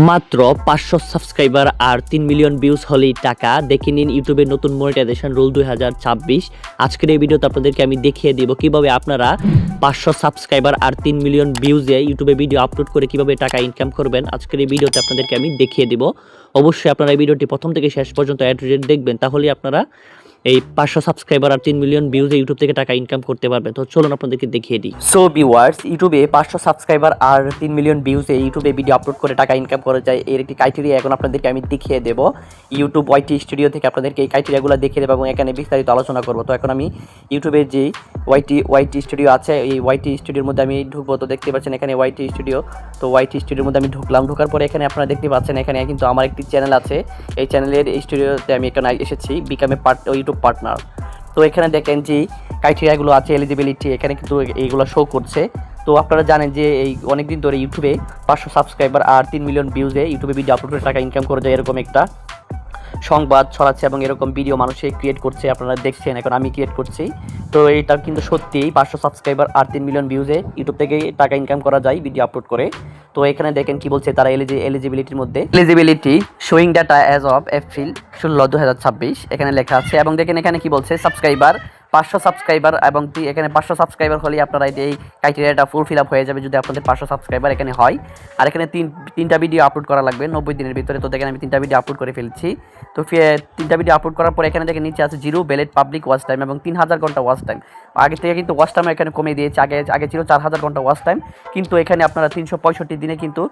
মাত্র 500 সাবস্ক্রাইবার আর 3 million views হলেই টাকা। দেখে নিন ইউটিউবের নতুন মনিটাইজেশন রুল 2026। আজকের এই ভিডিওতে আপনাদেরকে আমি দেখিয়ে দিব কিভাবে আপনারা 500 সাবস্ক্রাইবার আর 3 মিলিয়ন ভিউজে ইউটিউবে ভিডিও আপলোড করে কিভাবে টাকা ইনকাম করবেন। আজকের এই ভিডিওতে আপনাদেরকে আমি দেখিয়ে দিব। অবশ্যই আপনারা এই ভিডিওটি প্রথম থেকে শেষ পর্যন্ত অ্যাড রেট দেখবেন, তাহলেই আপনারা এই 500 সাবস্ক্রাইবার আর 3 মিলিয়ন ভিউজে ইউটিউব থেকে টাকা ইনকাম করতে পারবেন। তো চলুন আপনাদেরকে দেখিয়ে দিই। সো ভিউয়ার্স, ইউটিউবে 500 সাবস্ক্রাইবার আর 3 মিলিয়ন ভিউজে ইউটিউবে ভিডিও আপলোড করে টাকা ইনকাম করা যায়, এর একটি ক্রাইটেরিয়া এখন আপনাদেরকে আমি দেখিয়ে দেব। ইউটিউব ওয়াইটি স্টুডিও থেকে আপনাদেরকে এই ক্রাইটেরিয়াগুলো দেখিয়ে দেবো এবং এখানে বিস্তারিত আলোচনা করবো। তো এখন আমি ইউটিউবের যে ওয়াইটি স্টুডিও আছে, এই ওয়াইটি স্টুডিওর মধ্যে আমি ঢুকবো। তো দেখতে পাচ্ছেন এখানে ওয়াইটি স্টুডিও। তো ওয়াইটি স্টুডিওর মধ্যে আমি ঢুকলাম। ঢোকার পরে এখানে আপনারা দেখতে পাচ্ছেন এখানে কিন্তু আমার একটি চ্যানেল আছে। এই চ্যানেলের স্টুডিওতে আমি এখানে এসেছি, বিকাম এ ইউটিউব পার্টনার। তো এখানে দেখেন যে ক্রাইটেরিয়াগুলো আছে, এলিজিবিলিটি এখানে কিন্তু এইগুলো শো করছে। তো আপনারা জানেন যে এই অনেকদিন ধরে ইউটিউবে 500 সাবস্ক্রাইবার আর 3 মিলিয়ন ভিউজে ইউটিউবে ভিডিও আপলোড করে টাকা ইনকাম করে যায়, এরকম একটা সংবাদ ছড়াচ্ছে এবং এরকম ভিডিও মানুষে ক্রিয়েট করছে। আপনারা দেখছেন এখন আমি ক্রিয়েট করছি। তো এটা কিন্তু সত্যি 500 সাবস্ক্রাইবার আর 3 মিলিয়ন ভিউজে ইউটিউব থেকে টাকা ইনকাম করা যায় ভিডিও আপলোড করে। তো এখানে দেখেন কি বলছে তারা এলিজিবিলিটির মধ্যে, eligibility showing data as of April 16, 2026 এখানে লেখা আছে। এবং দেখেন এখানে কি বলছে, সাবস্ক্রাইবার 500 সাবস্ক্রাইবার এবং এখানে 500 সাবস্ক্রাইবার হলেই আপনারা এই ক্রাইটেরিয়াটা ফুলফিল আপ হয়ে যাবে যদি আপনাদের 500 সাবস্ক্রাইবার এখানে হয়। আর এখানে তিনটা ভিডিও আপলোড করা লাগবে 90 দিনের ভিতরে। তো দেখেন আমি 3টা ভিডিও আপলোড করে ফেলছি। তো 3টা ভিডিও আপলোড করার পর এখানে দেখেন নিচে আছে 0 ভ্যালিড পাবলিক ওয়াচ টাইম এবং 3000 ঘন্টা ওয়াচ টাইম। আগে থেকে কিন্তু ওয়াচ টাইম এখানে কমিয়ে দিয়েছে। আগে ছিল 4000 ঘন্টা ওয়াচ টাইম, কিন্তু এখানে আপনারা 365 দিনে কিন্তু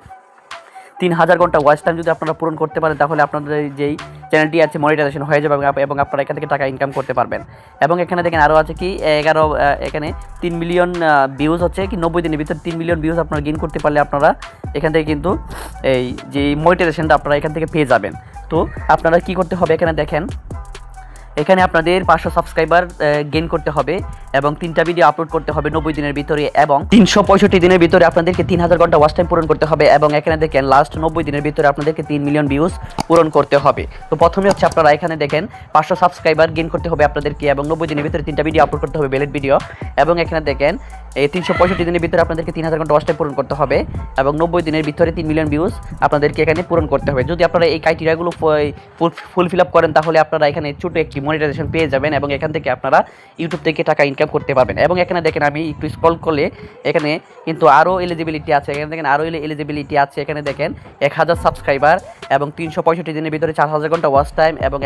3000 ঘন্টা ওয়াচ টাইম যদি আপনারা পূরণ করতে পারেন, তাহলে আপনাদের যেই চ্যানেলটি আছে মনিটাইজেশন হয়ে যাবে এবং আপনারা এখান থেকে টাকা ইনকাম করতে পারবেন। এবং এখানে দেখেন আরও আছে কি এখানে 3 মিলিয়ন ভিউজ হচ্ছে কি 90 দিনের ভিতরে 3 মিলিয়ন ভিউজ আপনারা গেইন করতে পারলে আপনারা এখান থেকে কিন্তু এই যে মনিটাইজেশনটা আপনারা এখান থেকে পেয়ে যাবেন। তো আপনারা কি করতে হবে, এখানে দেখেন এখানে আপনাদের 500 সাবস্ক্রাইবার গেইন করতে হবে এবং 3টা ভিডিও আপলোড করতে হবে 90 দিনের ভিতরে এবং 365 দিনের ভিতরে আপনাদেরকে 3000 ঘন্টা ওয়াচ টাইম পূরণ করতে হবে। এবং এখানে দেখেন লাস্ট 90 দিনের ভিতরে আপনাদেরকে 3 মিলিয়ন ভিউজ পূরণ করতে হবে। তো প্রথমে হচ্ছে আপনারা এখানে দেখেন 500 সাবস্ক্রাইবার গেইন করতে হবে আপনাদেরকে এবং 90 দিনের ভিতরে 3টা ভিডিও আপলোড করতে হবে ভ্যালিড ভিডিও। এবং এখানে দেখেন এই 365 দিনের ভিতরে আপনাদেরকে 3000 ঘন্টা ওয়াচ টাইম পূরণ করতে হবে এবং 90 দিনের ভিতরে 3 মিলিয়ন ভিউজ আপনাদেরকে এখানে পূরণ করতে হবে। যদি আপনারা এই ক্রাইটেরিয়াগুলো ফুলফিল আপ করেন, তাহলে আপনারা এখানে ছোট একটি মনিটাইজেশন পেয়ে যাবেন এবং এখান থেকে আপনারা ইউটিউব থেকে টাকা ইনকাম করতে পারবেন। এবং এখানে দেখেন আমি একটু স্ক্রল করলে এখানে কিন্তু আরও এলিজিবিলিটি আছে। এখানে দেখেন আরও এলিজিবিলিটি আছে। এখানে দেখেন 1000 সাবস্ক্রাইবার এবং 365 দিনের ভিতরে 4000 ঘন্টা ওয়াচ টাইম এবং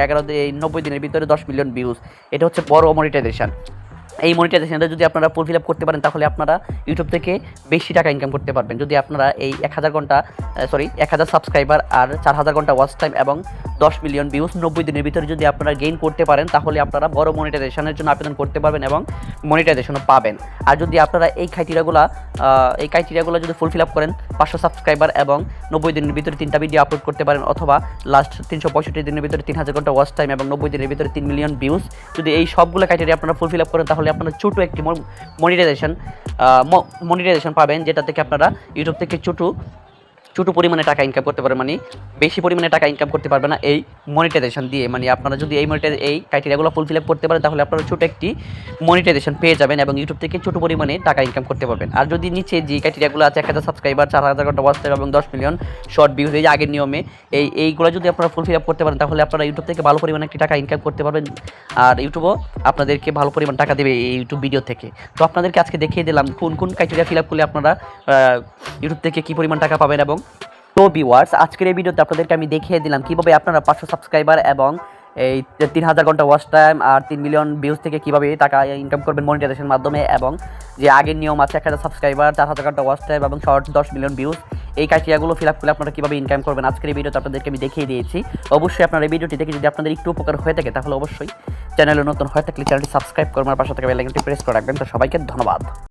90 দিনের ভিতরে 10 মিলিয়ন ভিউজ। এটা হচ্ছে বড় মনিটাইজেশন। এই মনিটাইজেশনটা যদি আপনারা ফুলফিল আপ করতে পারেন, তাহলে আপনারা ইউটিউব থেকে বেশি টাকা ইনকাম করতে পারবেন। যদি আপনারা এই 1000 সাবস্ক্রাইবার আর 4000 ঘন্টা ওয়াচ টাইম এবং 10 মিলিয়ন ভিউজ 90 দিনের ভিতরে যদি আপনারা গেইন করতে পারেন, তাহলে আপনারা বড় মনিটাইজেশনের জন্য আবেদন করতে পারবেন এবং মনিটাইজেশনও পাবেন। আর যদি আপনারা এই ক্রাইটেরিয়াগুলো যদি ফুলফিল আপ করেন, 500 সাবস্ক্রাইবার এবং 90 দিনের ভিতরে 3টা ভিডিও আপলোড করতে পারেন, অথবা লাস্ট 365 দিনের ভিতরে 3000 ঘন্টা ওয়াচ টাইম এবং 90 দিনের ভিতরে 3 মিলিয়ন ভিউজ, যদি এই সবগুলো ক্রাইটেরিয়া আপনারা ফুলফিল আপ করেন, তাহলে আপনারা ছোটো একটি মনিটাইজেশন পাবেন, যেটা থেকে আপনারা ইউটিউব থেকে ছোটো পরিমাণে টাকা ইনকাম করতে পারবেন। মানে বেশি পরিমাণে টাকা ইনকাম করতে পারবে না এই মনিটাইজেশন দিয়ে। মানে আপনারা যদি এই ক্রাইটেরিয়াগুলো ফুলফিল আপ করতে পারেন, তাহলে আপনারা ছোটো একটি মনিটাইজেশন পেয়ে যাবেন এবং ইউটিউব থেকে ছোটো পরিমাণে টাকা ইনকাম করতে পারবেন। আর যদি নিচে যে ক্রাইটেরিয়াগুলো আছে 1000 সাবস্ক্রাইবার, 4000 ঘন্টা ওয়াচ টাইম এবং 10 মিলিয়ন শর্ট ভিউজ, এই আগের নিয়মে এইগুলো যদি আপনারা ফুলফিল আপ করতে পারেন, তাহলে আপনারা ইউটিউব থেকে ভালো পরিমাণে একটি টাকা ইনকাম করতে পারবেন। আর ইউটিউবও আপনাদেরকে ভালো পরিমাণ টাকা দেবে এই ইউটিউব ভিডিও থেকে। তো আপনাদেরকে আজকে দেখিয়ে দিলাম কোন ক্রাইটেরিয়া ফিল আপ করলে আপনারা ইউটিউব থেকে কী পরিমাণ টাকা পাবেন। এবং তো ভিউয়ার্স, আজকের এই ভিডিওতে আপনাদেরকে আমি দেখিয়ে দিলাম কীভাবে আপনারা 500 সাবস্ক্রাইবার এবং এই 3000 ঘন্টা ওয়াচ টাইম আর 3 মিলিয়ন ভিউজ থেকে কীভাবে টাকা ইনকাম করবেন মনিটাইজেশনের মাধ্যমে। এবং যে আগের নিয়ম আছে 1000 সাবস্ক্রাইবার, 4000 ঘন্টা ওয়াচ টাইম এবং শর্ট 10 মিলিয়ন ভিউজ, এই ক্রাইটেরিয়াগুলো ফিল আপ করলে আপনারা কীভাবে ইনকাম করবেন আজকের এই ভিডিওতে আপনাদেরকে আমি দেখিয়ে দিয়েছি। অবশ্যই আপনার এই ভিডিওটি দেখে যদি আপনাদের একটু উপকার হয়ে থাকে, তাহলে অবশ্যই চ্যানেলে নতুন হয়ে থাকলে চ্যানেলটি সাবস্ক্রাইব করবেন আর পাশে থাকা বেল আইকনটি প্রেস করে রাখবেন। তো সবাইকে ধন্যবাদ।